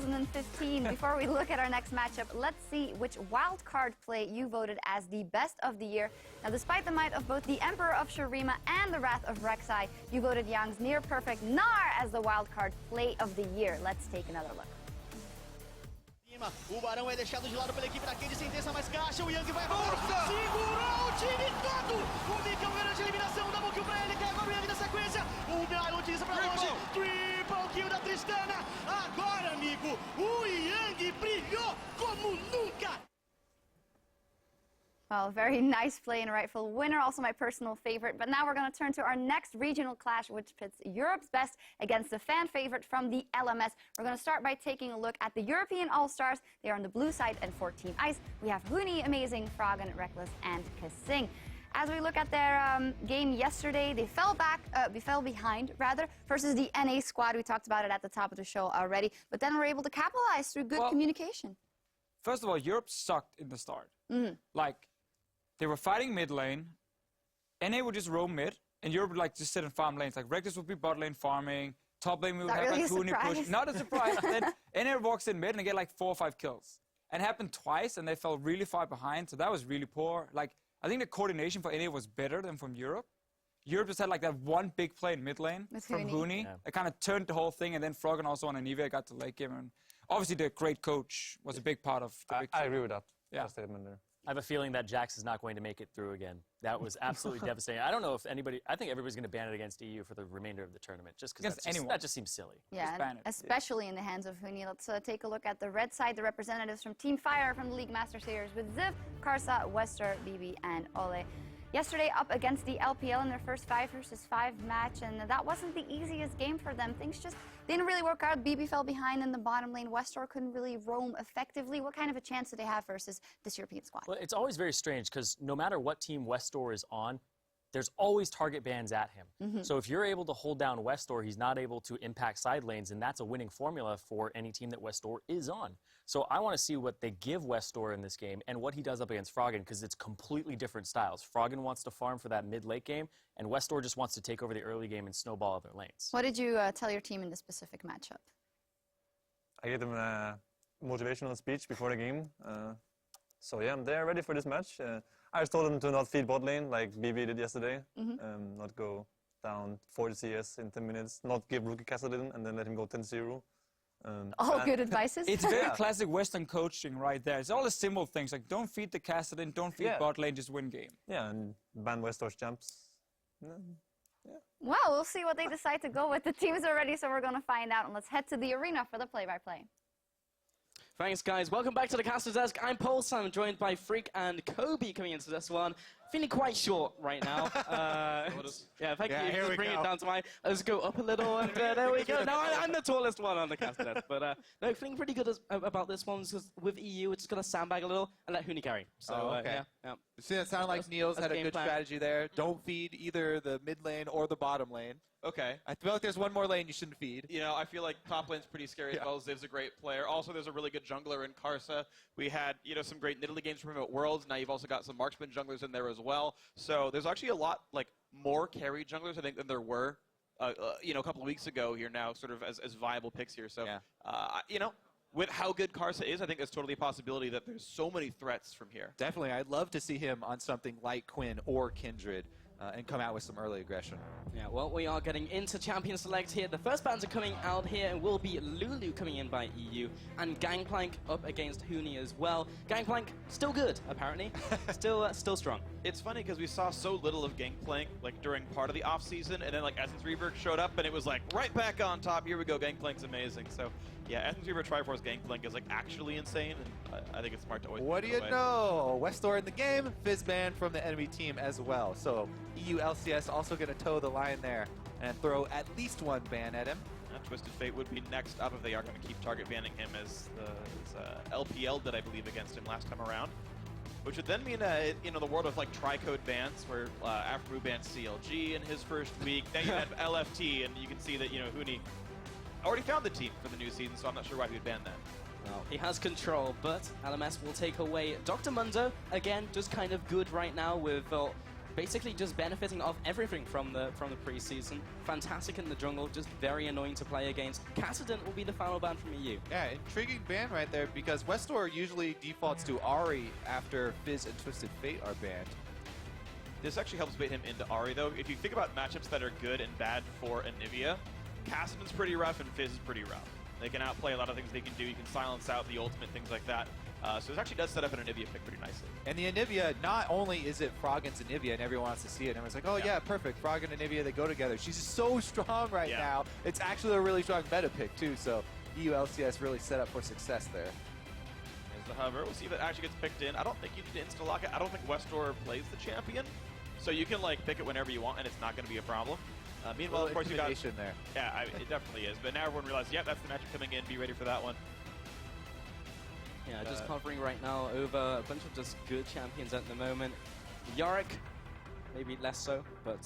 2015. Before we look at our next matchup, let's see which wildcard play you voted as the best of the year. Now, despite the might of both the Emperor of Shurima and the Wrath of Rek'Sai, you voted Yang's near-perfect Gnar as the wildcard play of the year. Let's take another look. O Barão é deixado de lado pela equipe da Cade, sentença mais caixa, o Yang vai acabar. Segurou o time todo! O Mika garante a eliminação, double kill pra ele, cai agora o Yang na sequência. O Gnar utiliza pra longe, triple kill da Tristana. Agora, amigo, o Yang brilhou como nunca! Well, very nice play and a rightful winner, also my personal favorite. But now we're going to turn to our next regional clash, which pits Europe's best against the fan favorite from the LMS. We're going to start by taking a look at the European All-Stars. They are on the blue side, and for Team Ice, we have Huni, Amazing, Froggen, Reckless, and Kasing. As we look at their game yesterday, they fell behind, versus the NA squad. We talked about it at the top of the show already, but then were able to capitalize through good communication. First of all, Europe sucked in the start. Like, they were fighting mid lane, NA would just roam mid, and Europe would like just sit and farm lanes. Like Reckless would be bot lane farming, top lane we would have like Huni push. Not a surprise. Then NA walks in mid and they get like 4 or 5 kills. And it happened twice, and they fell really far behind, so that was really poor. Like, I think the coordination for NA was better than from Europe. Europe just had like that one big play in mid lane from Huni. It kind of turned the whole thing, and then Froggen also on Anivia got to late game. And obviously the great coach was a big part of the victory. I agree with that. Yeah. Statement there. I have a feeling that Jax is not going to make it through again. That was absolutely devastating. I don't know if anybody... I think everybody's going to ban it against EU for the remainder of the tournament, just because that just seems silly. Yeah, especially in the hands of Huni. Let's take a look at the red side, the representatives from Team Fire from the League Master Series with Ziv, Karsa, Wester, BB, and Ole. Yesterday, up against the LPL in their first 5 versus 5 match, and that wasn't the easiest game for them. Things just didn't really work out. BB fell behind in the bottom lane. Westor couldn't really roam effectively. What kind of a chance did they have versus this European squad? Well, it's always very strange because no matter what team Westor is on, there's always target bans at him. So if you're able to hold down Westor, he's not able to impact side lanes, and that's a winning formula for any team that Westor is on. So I want to see what they give Westor in this game and what he does up against Froggen, because it's completely different styles. Froggen wants to farm for that mid-late game, and Westor just wants to take over the early game and snowball other lanes. What did you tell your team in this specific matchup? I gave them a motivational speech before the game. So yeah, they're ready for this match. I just told them to not feed bot lane like BB did yesterday. Not go down 40 CS in 10 minutes. Not give Rookie Kassadin and then let him go 10-0. All good advices. It's very classic Western coaching right there. It's all the simple things like don't feed the Kassadin, don't feed bot lane, just win game. Yeah, and ban Westor's champs. Well, we'll see what they decide to go with. The teams are ready, so we're going to find out. And let's head to the arena for the play-by-play. Thanks, guys. Welcome back to the Caster's Desk. I'm Pulse. I'm joined by Freak and Kobe coming into this one. Feeling quite short right now. Yeah, thank you for bringing it down to let's go up a little, and there we go. Now I'm the tallest one on the Caster's Desk. But no, feeling pretty good about this one, because with EU, it's just going to sandbag a little and let Huni carry. So, okay. See, it sounded like Niels had a good strategy there. Don't feed either the mid lane or the bottom lane. Okay. I feel like there's one more lane you shouldn't feed. You know, I feel like top lane's pretty scary as well. Ziv's a great player. Also, there's a really good jungler in Karsa. We had, some great Nidalee games from him at Worlds. Now you've also got some marksman junglers in there as well. So there's actually a lot, more carry junglers, I think, than there were, a couple of weeks ago here now, sort of as viable picks here. So, with how good Karsa is, I think there's totally a possibility that there's so many threats from here. Definitely. I'd love to see him on something like Quinn or Kindred and come out with some early aggression. Yeah, well, we are getting into Champion Select here. The first bans are coming out here, and will be Lulu coming in by EU, and Gangplank up against Huni as well. Gangplank, still good, apparently. still strong. It's funny because we saw so little of Gangplank during part of the off-season, and then Essence Reaver showed up, and it was right back on top. Here we go, Gangplank's amazing. So yeah, Essence Reaver Triforce Gangplank is actually insane, and I think it's smart to always. What do you know? Westor in the game, Fizz ban from the enemy team as well. So EU LCS also going to toe the line there and throw at least one ban at him. Twisted Fate would be next up if they are going to keep target banning him as LPL did, I believe, against him last time around. Which would then mean, the world of Tricode bans, where Afro banned CLG in his first week. Then you had LFT, and you can see that, Huni already found the team for the new season, so I'm not sure why he would ban that. Well, he has control, but LMS will take away Dr. Mundo. Again, just kind of good right now with basically just benefiting off everything from the preseason. Fantastic in the jungle, just very annoying to play against. Kassadin will be the final ban from EU. Yeah, intriguing ban right there because Westor usually defaults to Ahri after Fizz and Twisted Fate are banned. This actually helps bait him into Ahri, though. If you think about matchups that are good and bad for Anivia, Kassadin's pretty rough and Fizz is pretty rough. They can outplay a lot of things they can do. You can silence out the ultimate, things like that. So this actually does set up an Anivia pick pretty nicely. And the Anivia, not only is it Froggen's Anivia and everyone wants to see it, and everyone's like, oh yeah, perfect, Froggen and Anivia, they go together. She's so strong right now. It's actually a really strong meta pick too, so EU LCS really set up for success there. There's the hover. We'll see if it actually gets picked in. I don't think you need to insta-lock it. I don't think Westor plays the champion, so you can like pick it whenever you want and it's not going to be a problem. Meanwhile, of course, you got there. Yeah, it definitely is. But now everyone realizes, yep, that's the matchup coming in. Be ready for that one. Yeah, just hovering right now over a bunch of just good champions at the moment. Yorick, maybe less so, but...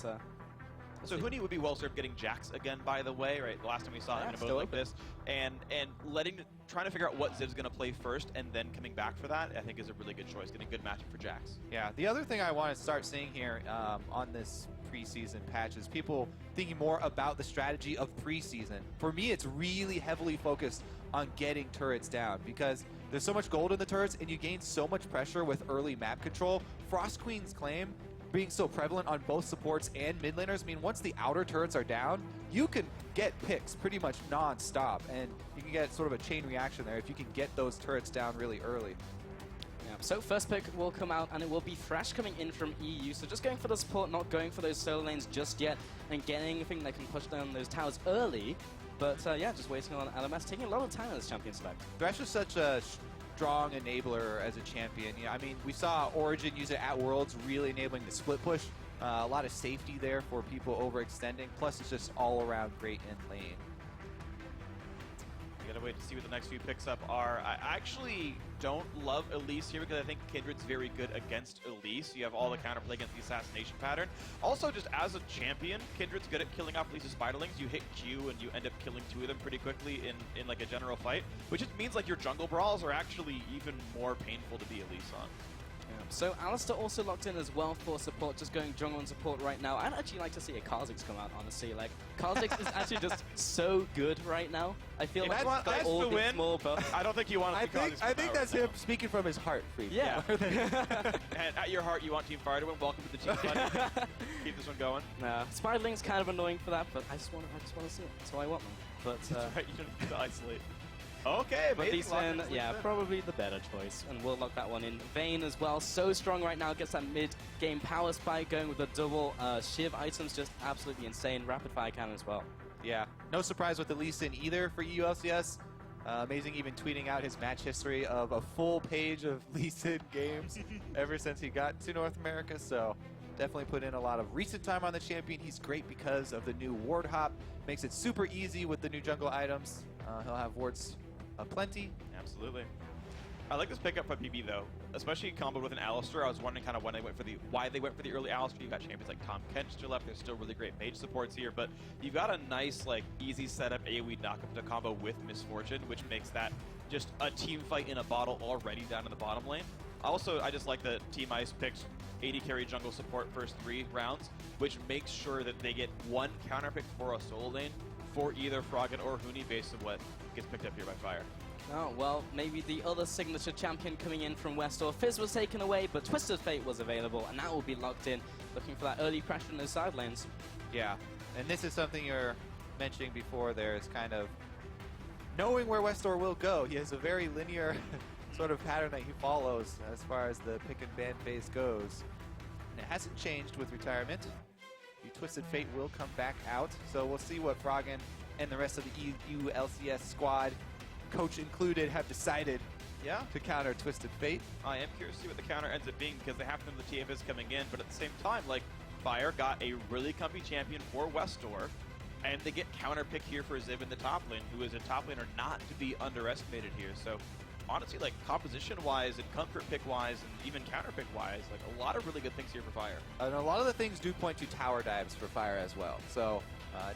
So Huni would be well served getting Jax again, by the way, right? The last time we saw him in a mode like this. And trying to figure out what Ziv's going to play first and then coming back for that, I think is a really good choice. Getting a good matchup for Jax. Yeah, the other thing I want to start seeing here on this preseason patch is people thinking more about the strategy of preseason. For me, it's really heavily focused on getting turrets down because there's so much gold in the turrets and you gain so much pressure with early map control. Frost Queen's claim being so prevalent on both supports and mid laners, I mean, once the outer turrets are down, you can get picks pretty much non-stop, and you can get sort of a chain reaction there if you can get those turrets down really early. Yeah, so first pick will come out, and it will be Thresh coming in from EU, so just going for the support, not going for those solo lanes just yet, and getting anything that can push down those towers early, but yeah, just waiting on LMS, taking a lot of time on this champion select. Thresh is such a strong enabler as a champion. Yeah, I mean, we saw Origin use it at Worlds, really enabling the split push. A lot of safety there for people overextending. Plus, it's just all around great in lane. We gotta wait to see what the next few picks up are. I actually don't love Elise here because I think Kindred's very good against Elise. You have all the counterplay against the assassination pattern. Also, just as a champion, Kindred's good at killing off Elise's spiderlings. You hit Q and you end up killing 2 of them pretty quickly in like a general fight, which just means like your jungle brawls are actually even more painful to be Elise on. So Alistair also locked in as well for support, just going jungle and support right now. I'd actually like to see a Kha'Zix come out, honestly. Like, Kha'Zix is actually just so good right now. I feel like he's got all the small buffs. I don't think you want to see Kha'Zix I think that's him speaking from his heart, Freak. Yeah. And at your heart, you want Team Fire to win. Welcome to the team, buddy. Keep this one going. Nah, Spiderling's kind of annoying for that, but I just want to see it. That's why I want them. But that's right, you don't need to isolate. Okay, but Decent, yeah, probably the better choice, and we'll lock that one in. Vayne as well, so strong right now, gets that mid-game power spike going with the double Shiv items, just absolutely insane. Rapid fire cannon as well. Yeah, no surprise with the Lee Sin either for EU LCS. Amazing even tweeting out his match history of a full page of Lee Sin games ever since he got to North America, so definitely put in a lot of recent time on the champion. He's great because of the new ward hop, makes it super easy with the new jungle items. He'll have wards plenty. Absolutely. I like this pickup by PB though, especially comboed with an Alistair. I was wondering kind of when they went for why they went for the early Alistair. You've got champions like Tom Kent still left. There's still really great mage supports here, but you've got a nice like easy setup AoE knockup to combo with Misfortune, which makes that just a team fight in a bottle already down in the bottom lane. Also, I just like that Team Ice picked 80 carry jungle support first 3 rounds, which makes sure that they get 1 counter pick for a solo lane for either Froggen or Huni based on what gets picked up here by Fire. Oh, well, maybe the other signature champion coming in from Westor. Fizz was taken away, but Twisted Fate was available, and that will be locked in, looking for that early pressure in those side lanes. Yeah, and this is something you're mentioning before there is kind of knowing where Westor will go. He has a very linear sort of pattern that he follows as far as the pick and ban phase goes. And it hasn't changed with retirement. The Twisted Fate will come back out, so we'll see what Froggen and the rest of the EU LCS squad, coach included, have decided to counter Twisted Fate. I am curious to see what the counter ends up being because they have to know the TF is coming in, but at the same time, like, Fire got a really comfy champion for Westor, and they get counter pick here for Ziv in the top lane, who is a top laner not to be underestimated here. So honestly, like composition-wise and comfort pick-wise and even counter pick-wise, like a lot of really good things here for Fire. And a lot of the things do point to tower dives for Fire as well. So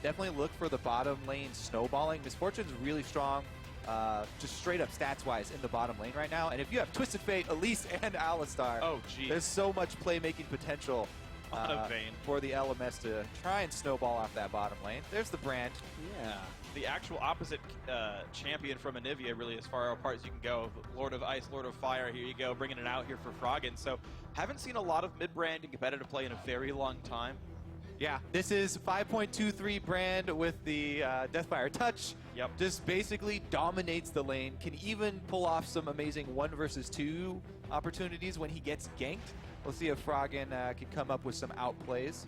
definitely look for the bottom lane snowballing. Misfortune's really strong, just straight up stats-wise in the bottom lane right now. And if you have Twisted Fate, Elise, and Alistar, there's so much playmaking potential for the LMS to try and snowball off that bottom lane. There's the brand. Yeah. The actual opposite champion from Anivia, really, as far apart as you can go. Lord of Ice, Lord of Fire, here you go, bringing it out here for Froggen. So, haven't seen a lot of mid-brand and competitive play in a very long time. Yeah, this is 5.23 brand with the Deathfire Touch. Yep. Just basically dominates the lane. Can even pull off some amazing 1 versus 2 opportunities when he gets ganked. We'll see if Froggen can come up with some outplays,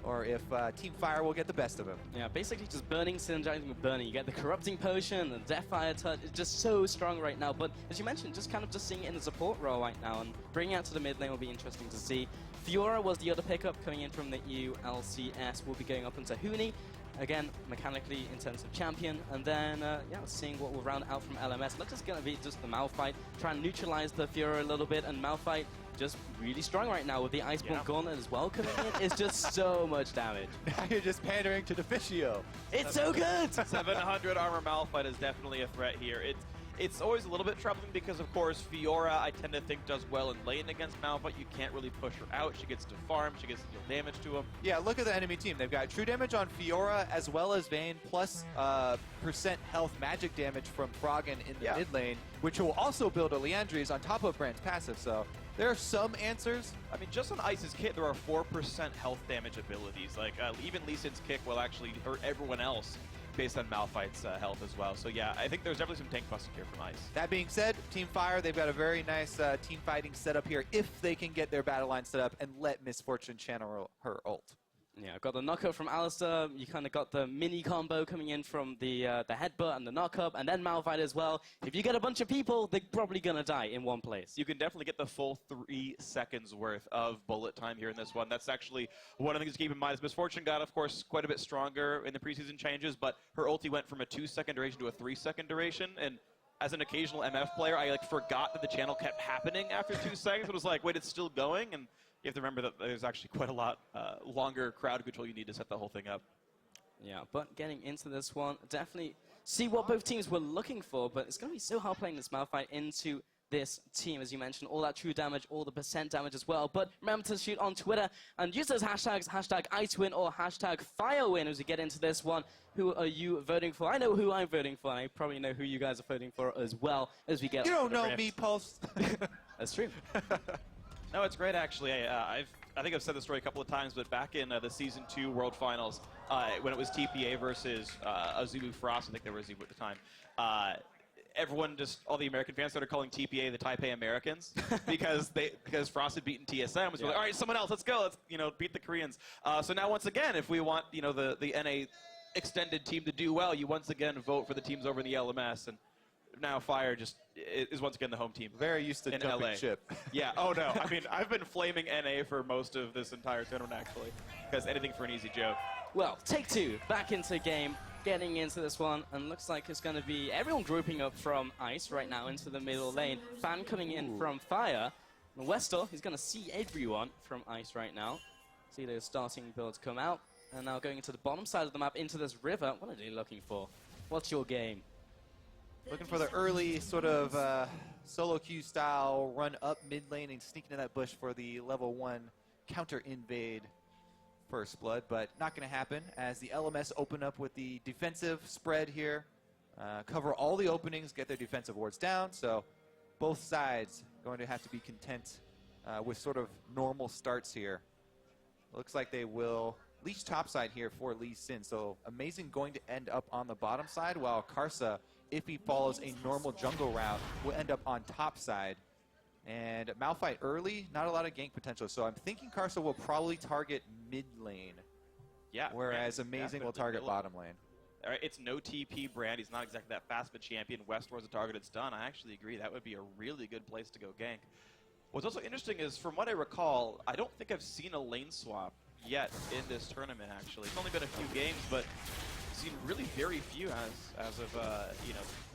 or if Team Fire will get the best of him. Yeah, basically just burning, synergizing with burning. You get the Corrupting Potion, the Deathfire Touch. It's just so strong right now. But as you mentioned, just kind of just seeing it in the support role right now, and bringing out to the mid lane will be interesting to see. Fiora was the other pickup coming in from the EU LCS. Will be going up into Huni. Again, mechanically intensive champion. And then, yeah, seeing what will round out from LMS. Looks like it's going to be just the Malphite. Try and neutralize the Fiora a little bit. And Malphite just really strong right now with the Iceborne Gauntlet as well coming in. It's just so much damage. Now you're just pandering to Deficio. It's so good! 700 armor Malphite is definitely a threat here. It's always a little bit troubling because, of course, Fiora, I tend to think, does well in lane against Malphite. You can't really push her out. She gets to farm. She gets to deal damage to him. Yeah, look at the enemy team. They've got true damage on Fiora as well as Vayne, plus percent health magic damage from Froggen in the mid lane, which will also build a Liandry's on top of Brand's passive. So there are some answers. I mean, just on Ice's kit, there are 4% health damage abilities. Like, even Lee Sin's kick will actually hurt everyone else based on Malphite's health as well. So yeah, I think there's definitely some tank busting here from Ice. That being said, Team Fire, they've got a very nice team fighting setup here if they can get their battle line set up and let Misfortune channel her ult. Yeah, got the knockup from Alistair. You kind of got the mini combo coming in from the headbutt and the knockup, and then Malphite as well. If you get a bunch of people, they're probably going to die in one place. You can definitely get the full 3 seconds worth of bullet time here in this one. That's actually one of the things to keep in mind. Is Misfortune got, of course, quite a bit stronger in the preseason changes, but her ulti went from a 2-second duration to a 3-second duration, and as an occasional MF player, I forgot that the channel kept happening after 2 seconds. It was like, wait, it's still going? And you have to remember that there's actually quite a lot longer crowd control you need to set the whole thing up. Yeah, but getting into this one, definitely see what both teams were looking for, but it's going to be so hard playing this Malphite into this team, as you mentioned, all that true damage, all the percent damage as well. But remember to shoot on Twitter and use those hashtags, hashtag IceWin or hashtag FireWin as we get into this one. Who are you voting for? I know who I'm voting for, and I probably know who you guys are voting for as well as we get. You don't know me, Pulse. That's true. No, it's great, actually. I think I've said this story a couple of times, but back in the Season 2 World Finals, when it was TPA versus Azubu Frost, I think they were Azubu at the time, everyone all the American fans started calling TPA the Taipei Americans because Frost had beaten TSM. So like, all right, someone else, let's go, let's beat the Koreans. So now once again, if we want the NA extended team to do well, you once again vote for the teams over in the LMS, and now Fire just is once again the home team. Very used to jumping LA. ship. Yeah. Oh no. I mean, I've been flaming NA for most of this entire tournament actually, because anything for an easy joke. Well, take two, back into game, getting into this one, and looks like it's going to be everyone grouping up from Ice right now into the middle lane. Fan coming in from Fire. And Westor, he's going to see everyone from Ice right now. See those starting builds come out, and now going into the bottom side of the map, into this river. What are they looking for? What's your game? Looking for the early sort of solo queue style run up mid lane and sneak into that bush for the level 1 counter invade first blood, but not going to happen as the LMS open up with the defensive spread here, cover all the openings, get their defensive wards down. So both sides going to have to be content with sort of normal starts here. Looks like they will leech topside here for Lee Sin. So Amazing going to end up on the bottom side, while Karsa, if he follows a normal jungle route, will end up on top side. And Malphite early, not a lot of gank potential. So I'm thinking Karsa will probably target mid lane. Yeah. Whereas Amazing will target bottom lane. All right, it's no TP brand. He's not exactly that fast of a champion. Westwar's a targeted stun. I actually agree. That would be a really good place to go gank. What's also interesting is, from what I recall, I don't think I've seen a lane swap yet in this tournament, actually. It's only been a few games, but seen really very few as of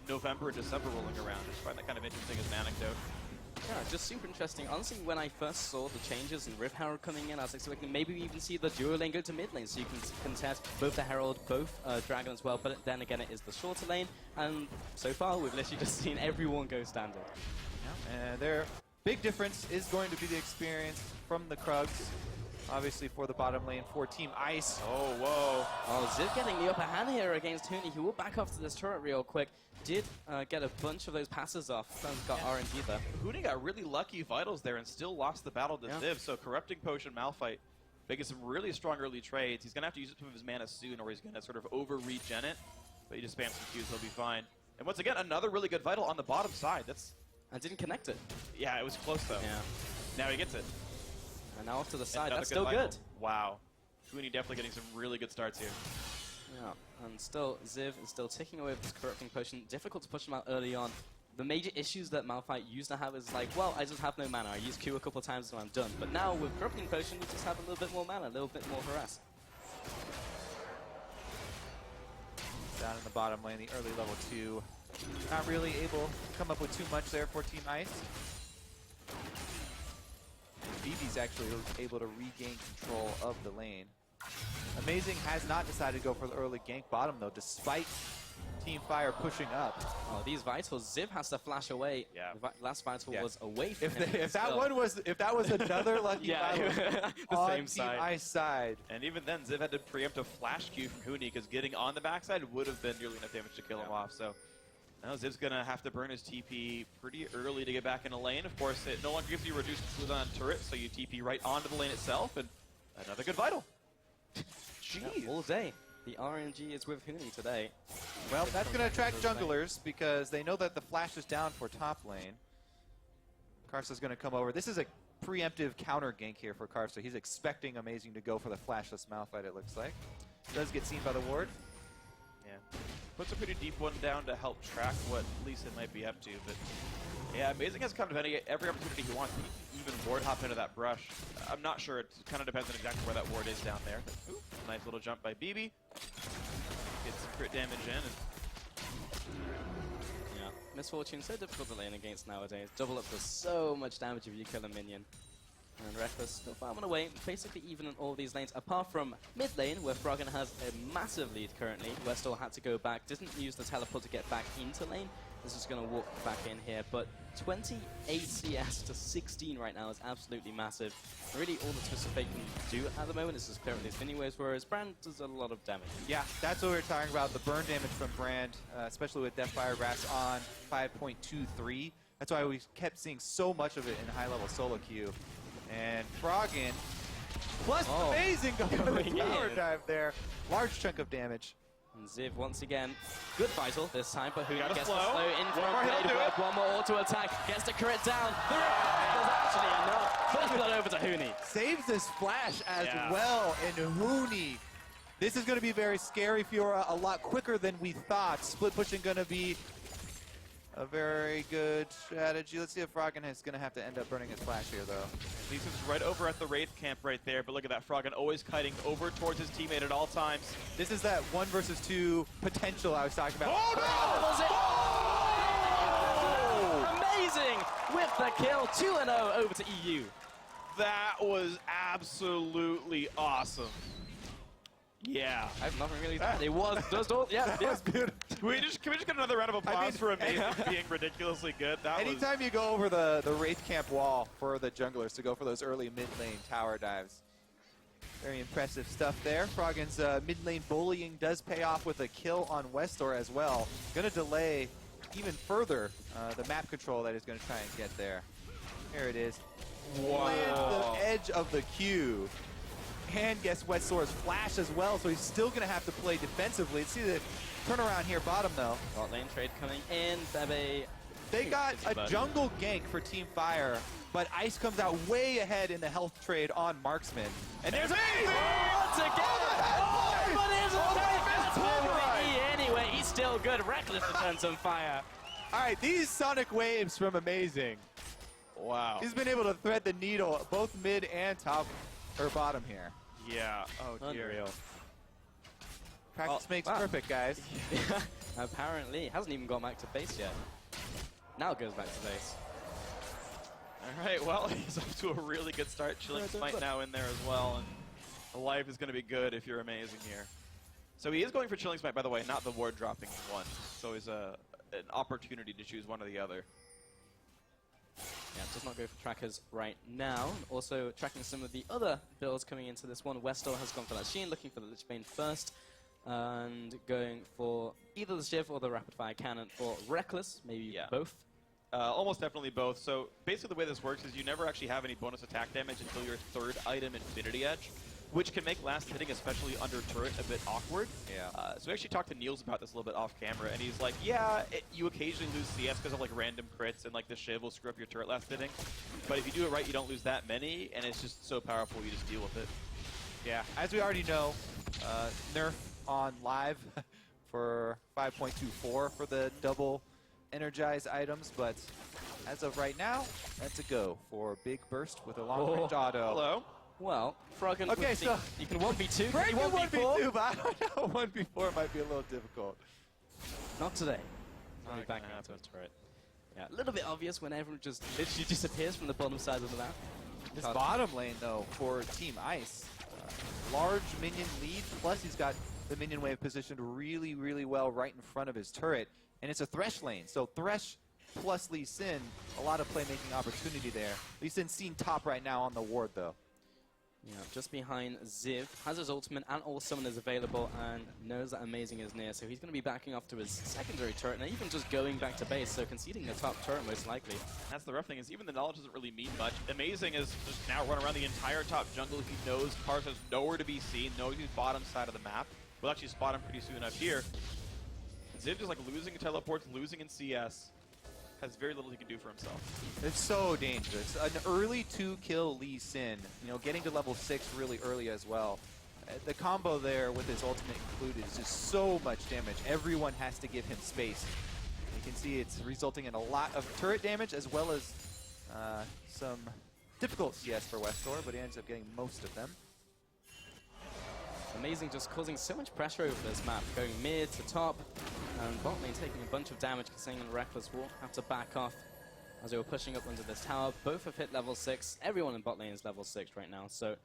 November and December rolling around. I just find that kind of interesting as an anecdote. Yeah, just super interesting. Honestly, when I first saw the changes in Rift Herald coming in, I was expecting maybe we even see the duo lane go to mid lane, so you can contest both the Herald, both Dragon as well, but then again it is the shorter lane, and so far we've literally just seen everyone go standard. Yeah, and their big difference is going to be the experience from the Krugs. obviously, for the bottom lane for Team Ice. Oh, whoa. Oh, Ziv getting the upper hand here against Huni. He will back off to this turret real quick. Did get a bunch of those passes off. Someone's got RNG there. Huni got really lucky vitals there and still lost the battle to Ziv. So Corrupting Potion Malphite making some really strong early trades. He's going to have to use some of his mana soon or he's going to sort of over-regen it. But he just spams some Qs, he'll be fine. And once again, another really good vital on the bottom side. That's... I didn't connect it. Yeah, it was close though. Yeah. Now he gets it. And now off to the side. Another That's still vital. good. Wow. Huni definitely getting some really good starts here. Yeah, and still, Ziv is still ticking away with this Corrupting Potion. Difficult to push him out early on. The major issues that Malphite used to have is like, well, I just have no mana. I use Q a couple of times and I'm done. But now with Corrupting Potion, you just have a little bit more mana, a little bit more harass. Down in the bottom lane, the early level 2. Not really able to come up with too much there for Team Ice. BB's actually able to regain control of the lane. Amazing has not decided to go for the early gank bottom though, despite Team Fire pushing up. Oh, these vitals, Ziv has to flash away. Yeah. The last vital was away from If, him. if that was another lucky Yeah, vital the on same Team side. Ice side. And even then, Ziv had to preempt a flash Q from Huni because getting on the backside would have been nearly enough damage to kill him off. So now Ziv's going to have to burn his TP pretty early to get back in a lane. Of course, it no longer gives you reduced cooldown turret, so you TP right onto the lane itself, and another good vital. Jeez. Yeah, all day. The RNG is with Huni today. Well, that's going to attract junglers because they know that the flash is down for top lane. Karsa's going to come over. This is a preemptive counter gank here for Karsa. He's expecting Amazing to go for the flashless Malphite, it looks like. Does get seen by the ward. Yeah. Puts a pretty deep one down to help track what Lee Sin might be up to, but yeah, Amazing has kind of every opportunity he wants. He can even ward hop into that brush. I'm not sure. It kind of depends on exactly where that ward is down there. But, ooh, nice little jump by BB. Gets some crit damage in. And Yeah. Misfortune, so difficult to lane against nowadays. Double up does so much damage if you kill a minion. And Reckless still farming away, basically even in all these lanes, apart from mid lane, where Froggen has a massive lead currently. Westall had to go back, didn't use the teleport to get back into lane. This is going to walk back in here, but 28 CS to 16 right now is absolutely massive. Really, all that Twisted Fate can do at the moment is just clear up these mini waves, whereas Brand does a lot of damage. Yeah, that's what we were talking about, the burn damage from Brand, especially with Deathfire Wrath on 5.23. That's why we kept seeing so much of it in high-level solo queue. And Froggen, plus Amazing going for the tower dive there. Large chunk of damage. And Ziv once again, good vital this time, but who Got a gets slow. the slow in for One more a hit, blade do work, it. one more auto attack, gets the crit down. The was actually enough. First blood over to Huni. Saves this flash as Yeah. well, and Huni. This is going to be very scary, Fiora, a lot quicker than we thought. Split pushing going to be a very good strategy. Let's see if Froggen is going to have to end up burning his flash here, though. Lee Sin's right over at the Wraith camp right there, but look at that Froggen always kiting over towards his teammate at all times. This is that 1 versus 2 potential I was talking about. Was it? Amazing! With the kill, 2-0 over to EU. That was absolutely awesome. Yeah. I have nothing really to add. It was, does all, yeah. Can we just get another round of applause for Amazing being ridiculously good? That was... Anytime you go over the Wraith Camp wall for the junglers to go for those early mid-lane tower dives. Very impressive stuff there. Froggen's mid-lane bullying does pay off with a kill on Westor as well. Gonna delay even further the map control that he's gonna try and get there. Here it is. Wow. Lands the edge of the queue. And gets Westor's flash as well, so he's still gonna have to play defensively. Let's see the turnaround here bottom though. Bot lane trade coming in, Bebe. They got a jungle gank for Team Fire, but Ice comes out way ahead in the health trade on Marksman. And there's Amazing! Once again! But it's anyway, he's still good. Reckless returns on fire. All right, these sonic waves from Amazing. Wow. He's been able to thread the needle both mid and top or bottom here. Yeah. Oh, dear. Unreal. Practice makes perfect, guys. Apparently. Hasn't even gone back to base yet. Now it goes back to base. All right, well, he's off to a really good start. Chilling Smite now in there as well, and the life is going to be good if you're Amazing here. So he is going for Chilling Smite, by the way, not the ward dropping one. So it's an opportunity to choose one or the other. Yeah, does not go for trackers right now. Also tracking some of the other builds coming into this one. Westor has gone for that Sheen, looking for the Lich Bane first. And going for either the Shiv or the Rapid Fire Cannon for Reckless, maybe both. Almost definitely both. So basically the way this works is you never actually have any bonus attack damage until your third item, Infinity Edge, which can make last hitting, especially under turret, a bit awkward. Yeah. So we actually talked to Niels about this a little bit off camera, and he's like, yeah, you occasionally lose CS because of like random crits, and like the Shiv will screw up your turret last hitting. But if you do it right, you don't lose that many, and it's just so powerful, you just deal with it. Yeah, as we already know, nerf on live for 5.24 for the double energized items, but as of right now, that's a go for Big Burst with a long-range auto. Hello. Well, Froggen, Okay, so you can 1v2, Break can the you 1v4? 1v2, but I don't know, 1v4 might be a little difficult. Not today. Not Only back gonna into a turret. Yeah, a little bit obvious when everyone just literally disappears from the bottom side of the map. This bottom lane, though, for Team Ice, large minion lead, plus he's got the minion wave positioned really, really well right in front of his turret, and it's a Thresh lane, so Thresh plus Lee Sin, a lot of playmaking opportunity there. Lee Sin seen top right now on the ward, though. Yeah, just behind Ziv, has his ultimate and all summoners available, and knows that Amazing is near, so he's going to be backing off to his secondary turret, and even just going back to base, so conceding the top turret most likely. That's the rough thing, is even the knowledge doesn't really mean much. Amazing is just now run around the entire top jungle. He knows Karsa's nowhere to be seen, knows he's bottom side of the map. We'll actually spot him pretty soon up here. Ziv just like losing in teleports, losing in CS. Has very little he can do for himself. It's so dangerous. An early 2-kill Lee Sin, you know, getting to level 6 really early as well. The combo there with his ultimate included is just so much damage. Everyone has to give him space. You can see it's resulting in a lot of turret damage as well as some difficult CS for Westor, but he ends up getting most of them. Amazing, just causing so much pressure over this map, going mid to top, and bot lane taking a bunch of damage, considering Reckless will have to back off as they were pushing up under this tower. Both have hit level 6. Everyone in bot lane is level 6 right now, so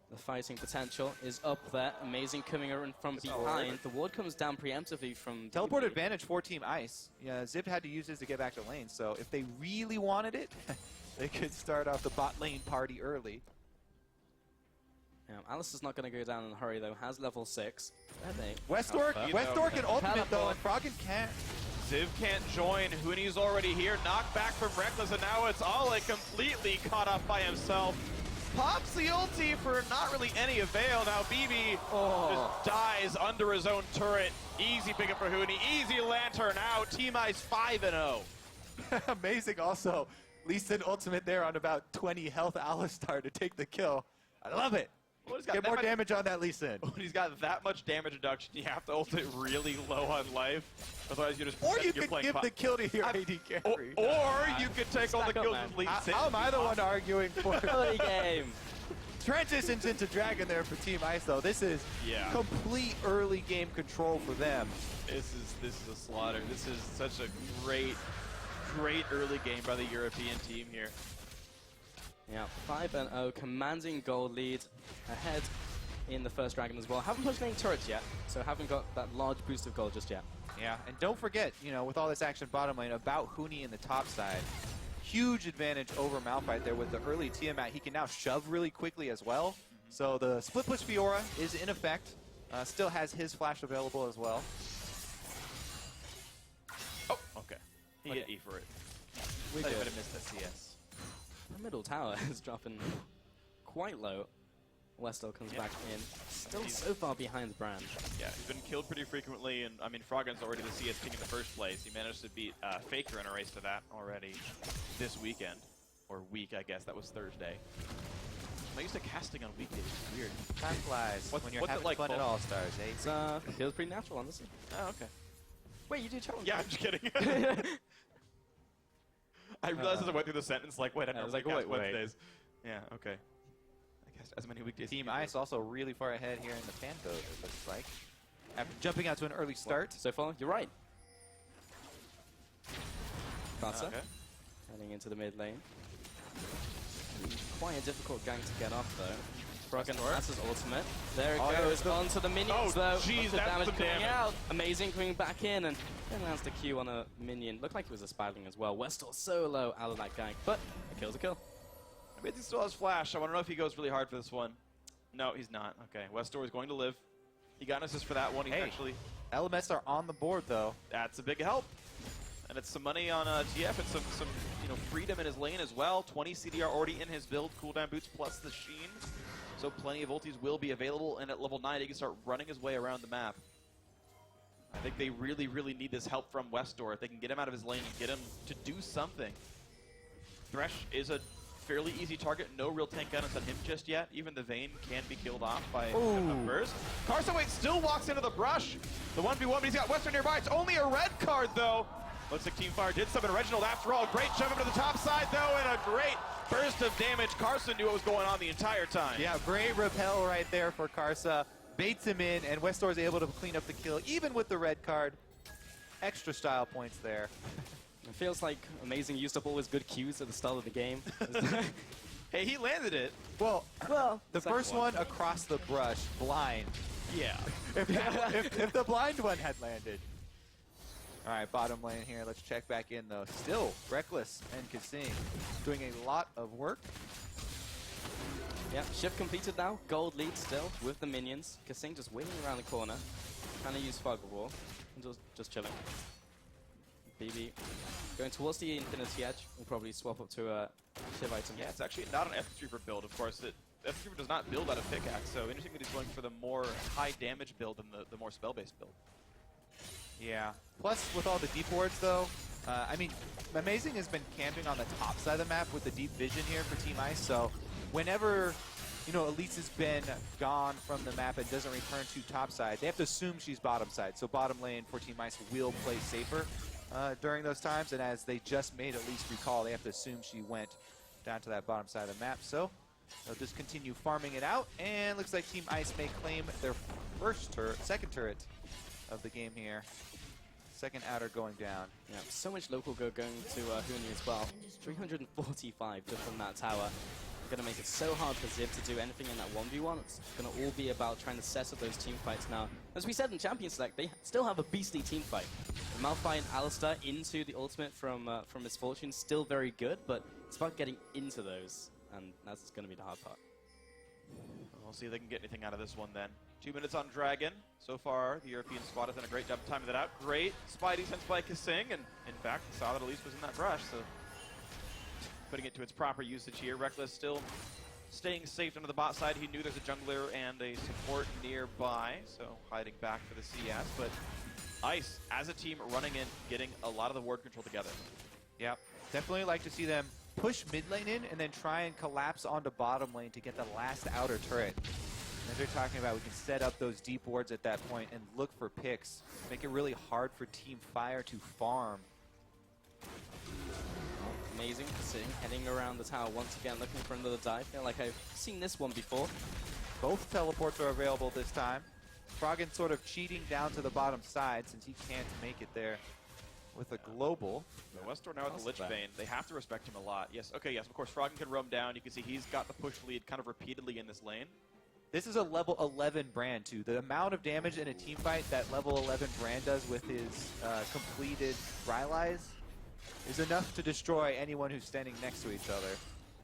the fighting potential is up there. Amazing coming in from behind. The ward comes down preemptively from Teleport DB. advantage for Team Ice. Yeah, Zip had to use his to get back to lane, so if they really wanted it, they could start off the bot lane party early. Alice is not going to go down in a hurry, though. Has level 6. Westor can ultimate, though, and Froggen can't. Ziv can't join. Huni's already here. Knocked back from Reckless, and now it's Ale completely caught up by himself. Pops the ulti for not really any avail. Now BB just dies under his own turret. Easy pickup for Huni. Easy Lantern out. Team Ice 5-0. Amazing also. Lee Sin ultimate there on about 20 health Alistar to take the kill. I love it. Well, he's got Get that more much damage on that Lee Sin. When he's got that much damage reduction, you have to ult it really low on life. Otherwise, you're just Or you you're could playing give the kill to your AD carry. Or you could take all the kills with Lee Sin. How am I the one arguing for Early game. transitions into Dragon there for Team Ice, though? This is complete early game control for them. This is a slaughter. This is such a great early game by the European team here. Yeah, 5-0, commanding gold lead ahead in the first Dragon as well. Haven't pushed any turrets yet, so haven't got that large boost of gold just yet. Yeah, and don't forget, you know, with all this action bottom lane, about Huni in the top side. Huge advantage over Malphite there with the early Tiamat. He can now shove really quickly as well. So the split push Fiora is in effect. Still has his flash available as well. Oh, okay. He hit E for it. We could did. have missed that CS. The middle tower is dropping quite low. Westel comes back in. Still so far behind Brand. Yeah, he's been killed pretty frequently, and I mean, Froggen's already the CS king in the first place. He managed to beat Faker in a race to that already this weekend. Or week, I guess. That was Thursday. I'm used to casting on weekdays. It's weird. Time flies when you're having like fun at All-Stars, eh? It feels pretty natural, honestly. Oh, okay. Wait, you do challenge? Yeah, I'm just kidding. I realized as I went through the sentence, like, wait, I was like, wait. Wednesdays. Yeah, okay. I guess as many weekdays. Team Ice also really far ahead here in the fan vote, it looks like. After jumping out to an early start. So far, you're right. Karsa, Okay. heading into the mid lane. Quite a difficult gang to get off, though. Froggen has his ultimate. There it Oh, goes, onto the minions though. Jeez, The that's damage some coming damage. out. Amazing, coming back in, and then lands the Q on a minion. Looked like it was a spiraling as well. Westor so low out of that gank, but a kill's a kill. I mean, he still has flash. I want to know if he goes really hard for this one. No, he's not. Okay, Westor is going to live. He got an assist for that one. He's Hey. actually, LMS are on the board, though. that's a big help. And it's some money on TF and some freedom in his lane as well. 20 CDR already in his build. Cooldown boots plus the Sheen. So plenty of ultis will be available. And at level 9, he can start running his way around the map. I think they really, really need this help from Westor. If they can get him out of his lane and get him to do something. Thresh is a fairly easy target. No real tank guidance on him just yet. Even the Vayne can be killed off by a burst. Carsaway still walks into the brush. The 1v1, but he's got Western nearby. It's only a red card, though. Looks like Team Fire did summon Reginald after all. Great shove him to the top side, though, and a great burst of damage. Carson knew what was going on the entire time. Yeah, great repel right there for Karsa. Baits him in, and Westor is able to clean up the kill, even with the red card. Extra style points there. It feels like Amazing used up always good cues at the start of the game. Hey, he landed it. Well, the second first one across the brush, blind. Yeah. if the blind one had landed. All right, bottom lane here. Let's check back in, though. Still, Reckless and Kasing doing a lot of work. Yeah, shift completed now. Gold lead still with the minions. Kasing just waiting around the corner. Trying to use Fog Roar. And just chilling. BB going towards the Infinity Edge. We'll probably swap up to a Shiv item. Yeah, it's actually not an F-Reaper build, of course. F-Reaper does not build out of pickaxe, so interesting that he's going for the more high damage build than the more spell-based build. Yeah. Plus, with all the deep wards, though, I mean, Amazing has been camping on the top side of the map with the deep vision here for Team Ice, so whenever, Elise has been gone from the map and doesn't return to top side, they have to assume she's bottom side, so bottom lane for Team Ice will play safer during those times, and as they just made Elise recall, they have to assume she went down to that bottom side of the map, so they'll just continue farming it out, and looks like Team Ice may claim their second turret of the game here. Second outer going down. Yeah, so much local go going to Huni as well. 345 just from that tower. Gonna make it so hard for Ziv to do anything in that 1v1. It's gonna all be about trying to set up those team fights now. As we said in Champions Select, they still have a beastly team fight. Malphite and Alistar into the ultimate from Misfortune, still very good, but it's about getting into those, and that's gonna be the hard part. We'll see if they can get anything out of this one then. 2 minutes on Dragon. So far, the European squad has done a great job timing that out. Great Spidey sense by Kasing, and in fact, saw that Elise was in that brush, so putting it to its proper usage here. Reckless still staying safe under the bot side. He knew there's a jungler and a support nearby, so hiding back for the CS, but Ice, as a team, running in, getting a lot of the ward control together. Yep. Definitely like to see them push mid lane in and then try and collapse onto bottom lane to get the last outer turret. As they're talking about, we can set up those deep wards at that point and look for picks. Make it really hard for Team Fire to farm. Amazing Kasing heading around the tower once again, looking for another dive. Feel like I've seen this one before. Both teleports are available this time. Froggen sort of cheating down to the bottom side since he can't make it there with a global. Westor now with the Lich Bane. They have to respect him a lot. Yes, okay, yes, of course, Froggen can roam down. You can see he's got the push lead kind of repeatedly in this lane. This is a level 11 Brand, too. The amount of damage in a team fight that level 11 Brand does with his completed Rylai's is enough to destroy anyone who's standing next to each other.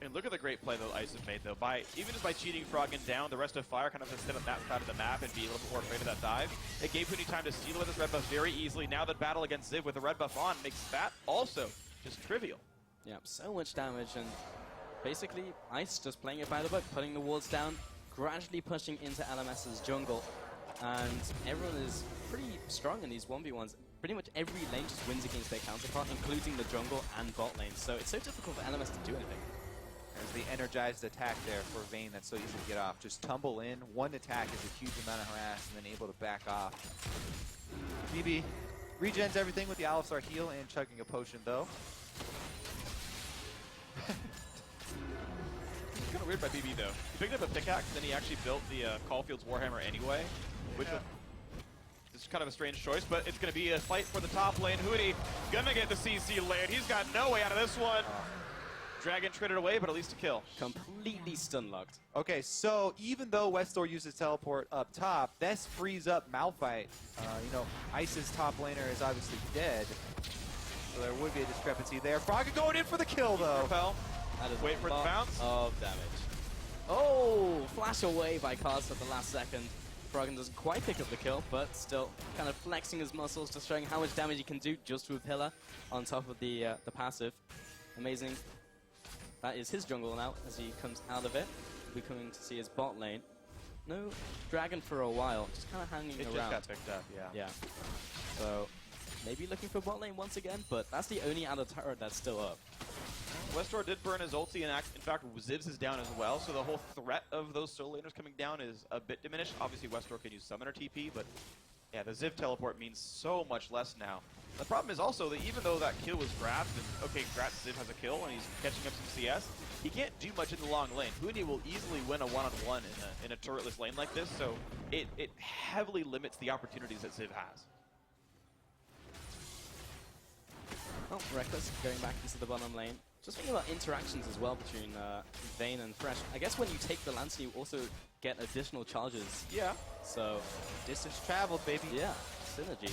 And look at the great play that Ice has made, though. Even just by cheating Froggen down, the rest of Fire kind of has to sit on that side of the map and be a little bit more afraid of that dive. It gave Huni time to steal with his red buff very easily. Now the battle against Ziv with the red buff on makes that also just trivial. Yeah, so much damage, and basically Ice just playing it by the book, putting the wards down, gradually pushing into LMS's jungle, and everyone is pretty strong in these 1v1s. Pretty much every lane just wins against their counterpart, including the jungle and bot lane, so it's so difficult for LMS to do anything. There's the energized attack there for Vayne that's so easy to get off. Just tumble in, one attack is a huge amount of harass, and then able to back off. BB regens everything with the Alistar heal and chugging a potion, though. It's kind of weird by BB, though. He picked up a pickaxe, then he actually built the Caulfield's Warhammer anyway, which is kind of a strange choice, but it's going to be a fight for the top lane. Huni gonna get the CC layered. He's got no way out of this one. Dragon traded away, but at least a kill. Completely stun locked. Okay, so even though Westdoor uses teleport up top, this frees up Malphite. You know, Ice's top laner is obviously dead, so there would be a discrepancy there. Froggen going in for the kill, though. Repel. That is Wait for the bounce. of damage. Oh, flash away by Karsa at the last second. Froggen doesn't quite pick up the kill, but still kind of flexing his muscles, just showing how much damage he can do just with Pillar on top of the passive. Amazing. That is his jungle now as he comes out of it. We're coming to see his bot lane. No Dragon for a while, just kind of hanging around. It just got picked up, yeah. Yeah. So maybe looking for bot lane once again, but that's the only outer turret that's still up. Westdoor did burn his ulti, and in fact, Zivs is down as well, so the whole threat of those solo laners coming down is a bit diminished. Obviously, Westdoor can use Summoner TP, but yeah, the Ziv teleport means so much less now. The problem is also that even though that kill was grabbed, and okay, congrats, Ziv has a kill, and he's catching up some CS, he can't do much in the long lane. Huni will easily win a one-on-one in a turretless lane like this, so it heavily limits the opportunities that Ziv has. Oh, Reckless going back into the bottom lane. Just thinking about interactions as well between Vayne and Thresh. I guess when you take the Lance, you also get additional charges. Yeah. So, Distance traveled, baby. yeah, synergy.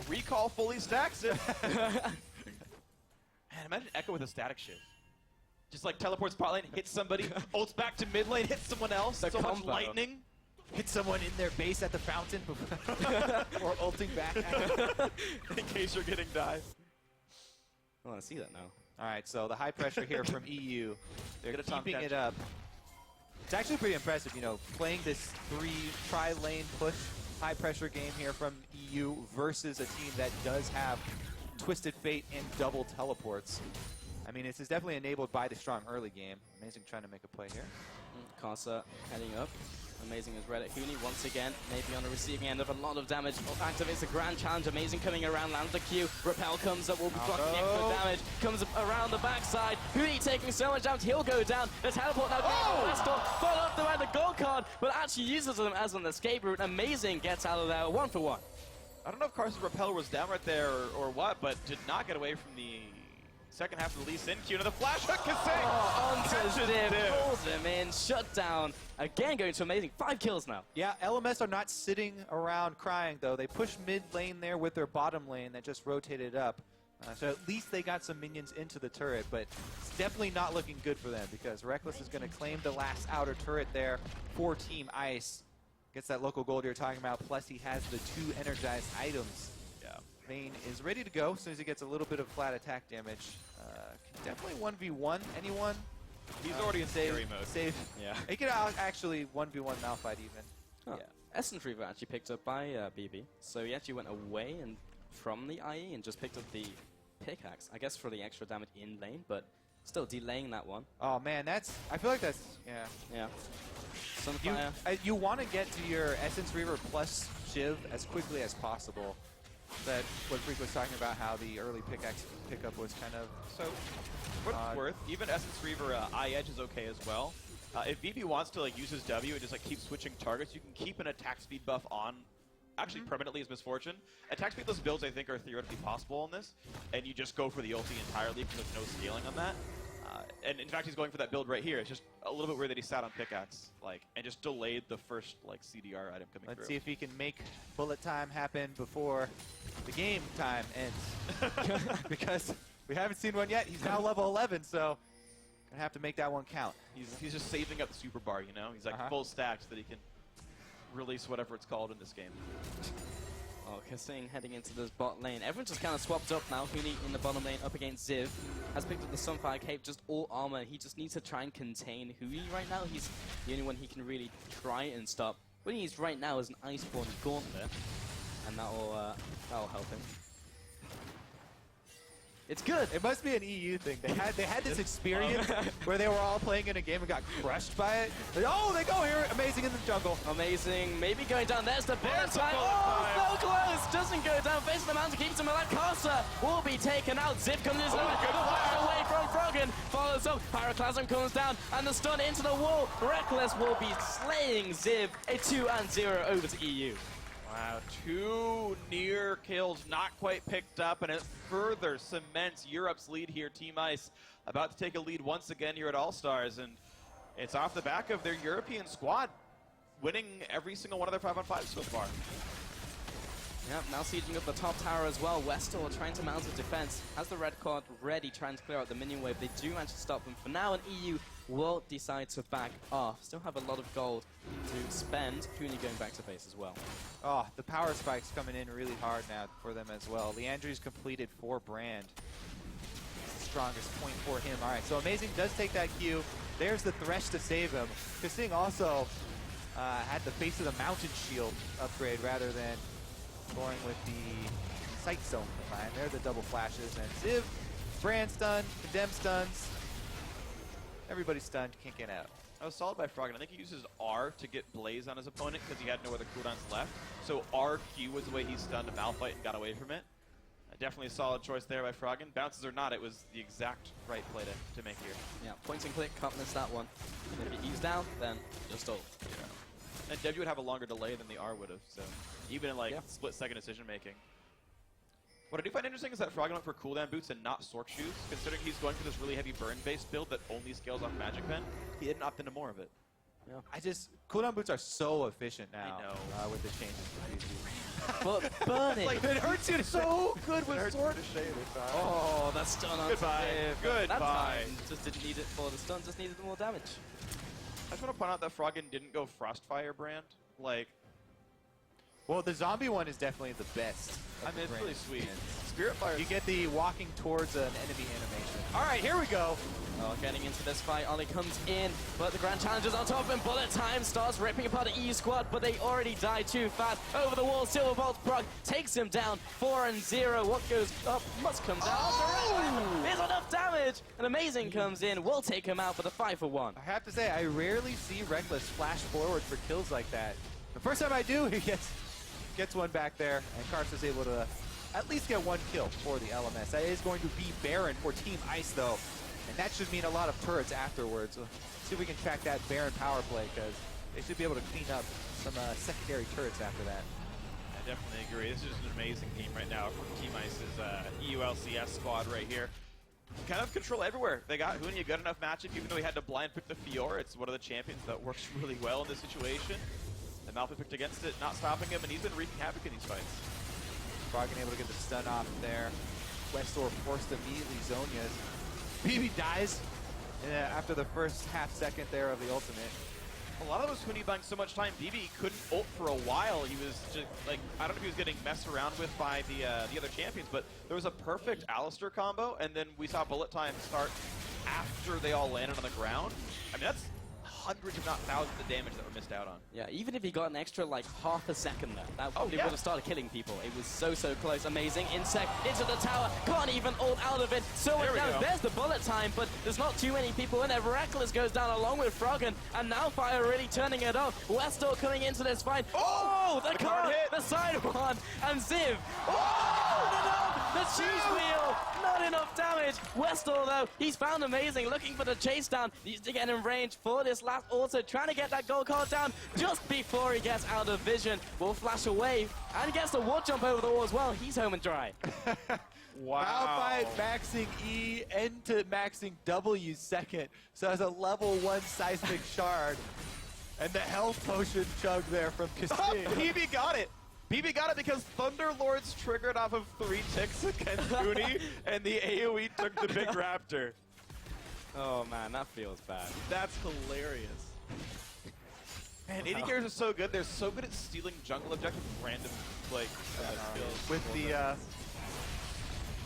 Recall fully stacks it. Man, imagine Echo with a static shift. Just like teleports bot lane, hits somebody, ults back to mid lane, hits someone else. The so much combo. lightning. Hit someone in their base at the fountain or ulting back at In case you're getting dive. I want to see that now. All right, so the high pressure here from EU. They're Get a top keeping catch. it up. It's actually pretty impressive, you know, playing this tri-lane push high pressure game here from EU versus a team that does have Twisted Fate and double teleports. I mean, this is definitely enabled by the strong early game. Amazing trying to make a play here. Karsa heading up. Amazing as Reddit. Huni once again, maybe on the receiving end of a lot of damage. Activates the Grand Challenge. Amazing coming around, lands the Q. Repel comes up, will be blocking extra damage. Comes up around the backside. Huni taking so much damage, he'll go down. The teleport now going to Westdoor. Follow up by the gold card, but actually uses them as an escape route. Amazing gets out of there, 1 for 1. I don't know if Carson's Repeller was down right there or what, but did not get away from the second half of the Lee Sin Q. Another flash hook, Onto Catches Ziv, Ziv. pulls him in, shut down. Again going to Amazing, 5 kills now. Yeah, LMS are not sitting around crying, though. They push mid lane there with their bottom lane that just rotated up. So at least they got some minions into the turret, but it's definitely not looking good for them because Reckless is going to claim the last outer turret there for Team Ice. Gets that local gold you're talking about, plus he has the 2 energized items. Yeah. Vayne is ready to go as soon as he gets a little bit of flat attack damage. Can definitely 1v1 anyone. He's already in scary mode. Save. Yeah. He could actually 1v1 Malphite even. Oh. Yeah. Essence Reaver actually picked up by BB, so he actually went away and from the IE and just picked up the pickaxe, I guess for the extra damage in lane, but still delaying that one. Oh man, I feel like that's, yeah. Yeah. Sunfire. You want to get to your Essence Reaver plus Shiv as quickly as possible. That what Freak was talking about, how the early pickaxe pickup was kind of So, what it's worth, even Essence Reaver Eye Edge is okay as well. If VP wants to like use his W and just like keep switching targets, you can keep an attack speed buff on, actually permanently as Misfortune. Attack speedless builds I think are theoretically possible on this, and you just go for the ulti entirely because there's no scaling on that. And in fact, he's going for that build right here. It's just a little bit weird that he sat on pickaxe, like, and just delayed the first like CDR item coming through. Let's see if he can make bullet time happen before the game time ends. Because we haven't seen one yet. He's now level 11, so gonna have to make that one count. He's just saving up the super bar, you know? He's like full stacked so that he can release whatever it's called in this game. Oh, Kassing heading into this bot lane. Everyone just kind of swapped up now. Huni in the bottom lane up against Ziv. Has picked up the Sunfire Cape, just all armor. He just needs to try and contain Huni right now. He's the only one he can really try and stop. What he needs right now is an Iceborne Gauntlet, and that'll help him. It's good. It must be an EU thing. They had this experience where they were all playing in a game and got crushed by it. Oh, they go here. Amazing in the jungle. Amazing. Maybe going down. There's the bullet time. Oh, so close. Doesn't go down. Facing the mountain. Keeps him alive. Karsa will be taken out. Ziv comes in. Good flash away from Froggen. Follows up. Pyroclasm comes down. And the stun into the wall. Reckless will be slaying Ziv. A 2-0 over to EU. Wow, 2 near kills not quite picked up, and it further cements Europe's lead here. Team Ice about to take a lead once again here at All-Stars, and it's off the back of their European squad winning every single one of their 5-on-5 so far. Yep, now sieging up the top tower as well. Westall trying to mount a defense. Has the red card ready, trying to clear out the minion wave. They do manage to stop them for now, and EU will decide to back off. Still have a lot of gold to spend. Cooney going back to base as well. Oh, the power spike's coming in really hard now for them as well. Leandri's completed for Brand. That's the strongest point for him. All right, so Amazing does take that Q. There's the Thresh to save him. Kasing also had the face of the mountain shield upgrade rather than going with the sight zone behind. There are the double flashes, and Ziv, Brand stun, Condemn stuns. Everybody's stunned, can't get out. That was solid by Froggen. I think he uses R to get Blaze on his opponent because he had no other cooldowns left. So RQ was the way he stunned a Malphite and got away from it. Definitely a solid choice there by Froggen. Bounces or not, it was the exact right play to make here. Yeah, point and click, can't miss that one. And if it E's down, then you're stalled. Yeah. And W would have a longer delay than the R would have, so even in like split-second decision making. What I do find interesting is that Froggen went for cooldown boots and not Sork shoes, considering he's going for this really heavy burn-based build that only scales off Magic Pen. He didn't opt into more of it. Yeah. Cooldown boots are so efficient now. I know. With the changes to PC. But burn it! Like, it hurts you so good with Sword. Oh, that's stun on Goodbye. Goodbye. That time just didn't need it for the stun, just needed more damage. I just want to point out that Froggen didn't go Frostfire Brand. Like, well, the zombie one is definitely the best. I mean, it's really sweet. Spirit Fire. You get the walking towards an enemy animation. All right, here we go. Oh, getting into this fight, Ollie comes in, but the Grand Challenger's on top, and Bullet Time starts ripping apart the EU squad, but they already died too fast. Over the wall, Silverbolt Proc takes him down, 4-0. What goes up must come down. Oh! There's enough damage! And Amazing comes in, will take him out for the 5-for-1. I have to say, I rarely see Reckless flash forward for kills like that. The first time I do, he gets one back there, and Karsa's able to at least get one kill for the LMS. That is going to be Baron for Team Ice, though. And that should mean a lot of turrets afterwards. Let's see if we can track that Baron power play, because they should be able to clean up some secondary turrets after that. I definitely agree. This is an amazing team right now from Team Ice's EU LCS squad right here. Kind of control everywhere. They got Huni a good enough matchup, even though he had to blind pick the Fiora. It's one of the champions that works really well in this situation. And Malphite picked against it, not stopping him, and he's been wreaking havoc in these fights. Froggen able to get the stun off there. Westor forced to immediately Zhonya's. BB dies after the first half second there of the ultimate. A lot of those Huni buying so much time, BB couldn't ult for a while. He was just like, I don't know if he was getting messed around with by the other champions, but there was a perfect Alistair combo, and then we saw Bullet Time start after they all landed on the ground. I mean, that's hundreds, if not thousands, of damage that were missed out on. Yeah, even if he got an extra, like, half a second there, that probably would have started killing people. It was so close. Amazing. Insect into the tower. Can't even ult out of it. So there's the Bullet Time, but there's not too many people in there. Reckless goes down along with Froggen, and now Fire really turning it off. Westor coming into this fight. Oh, the card hit. The side one. And Ziv. Oh, no, the cheese wheel. Not enough damage. Westor, though, he's found Amazing, looking for the chase down. He's to get in range for this last auto, trying to get that gold card down just before he gets out of vision. Will flash away and gets the wall jump over the wall as well. He's home and dry. Wow. Malphite maxing E into maxing W second. So as a level 1 seismic shard. And the health potion chug there from Kasing. BB got it. BB got it because Thunderlords triggered off of 3 ticks against Huni, and the AoE took the big raptor. Oh man, that feels bad. That's hilarious. Man, AD carries are so good. They're so good at stealing jungle objectives with random, like, skills. With the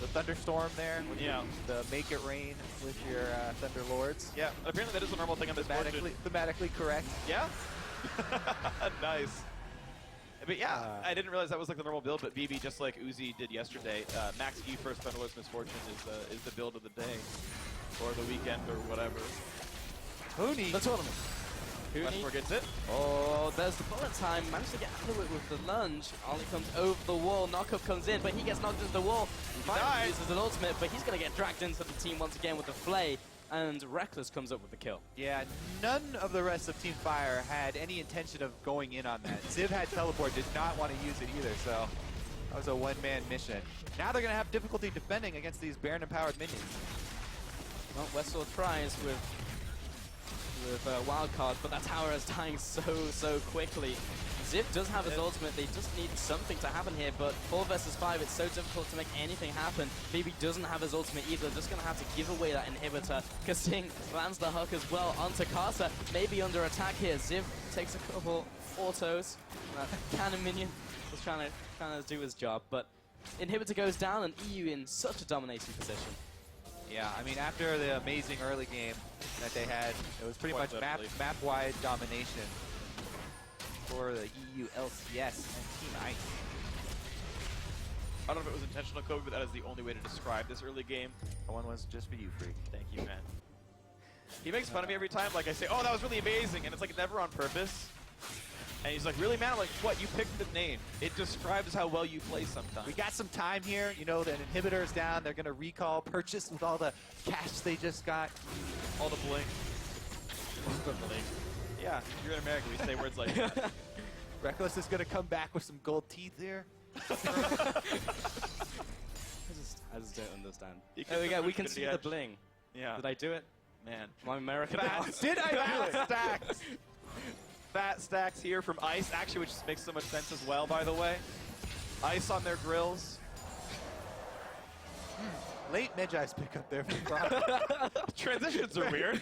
thunderstorm there, with the make it rain with your Thunderlords. Yeah, apparently that is a normal thing on this board. Thematically correct. Yeah. Nice. But yeah, I didn't realize that was like the normal build, but BB, just like Uzi did yesterday, Max E first Thunderlord's Misfortune is the build of the day. Or the weekend, or whatever. Huni. The tournament. Westmore gets it. Oh, there's the Bullet Time. Managed to get out of it with the lunge. Ollie comes over the wall. Knockup comes in, but he gets knocked into the wall. Finally uses an ultimate, but he's going to get dragged into the team once again with the Flay. and Reckless comes up with the kill. Yeah, none of the rest of Team Fire had any intention of going in on that. Ziv had teleport, did not want to use it either, so that was a one-man mission. Now they're going to have difficulty defending against these Baron-empowered minions. Well, Westall tries with Wildcard, but that tower is dying so quickly. Ziv does have his ultimate, they just need something to happen here, but 4 versus 5, it's so difficult to make anything happen. BB doesn't have his ultimate either, just gonna have to give away that inhibitor. Kasing lands the hook as well onto Karsa, maybe under attack here. Ziv takes a couple autos. That cannon minion was trying to do his job, but inhibitor goes down and EU in such a dominating position. Yeah, I mean, after the amazing early game that they had, it was pretty much map-wide domination for the EU LCS and Team Ice. I don't know if it was intentional, Kobe, but that is the only way to describe this early game. That one was just for you, Freak. Thank you, man. He makes fun of me every time. Like, I say, oh, that was really amazing. And it's like never on purpose. And he's like, really, man? I'm like, what? You picked the name. It describes how well you play sometimes. We got some time here. You know, the inhibitor is down. They're going to recall, purchase with all the cash they just got. All the bling. Yeah, you're in America. We say words like that. Reckless is going to come back with some gold teeth here. I just don't understand. There we go, we can see the bling. Yeah. Did I do it? Man. My American Did I do it? Stacks. Fat stacks here from Ice, actually, which makes so much sense as well, by the way. Ice on their grills. Late Medjai's pickup there from Brock. Transitions are weird.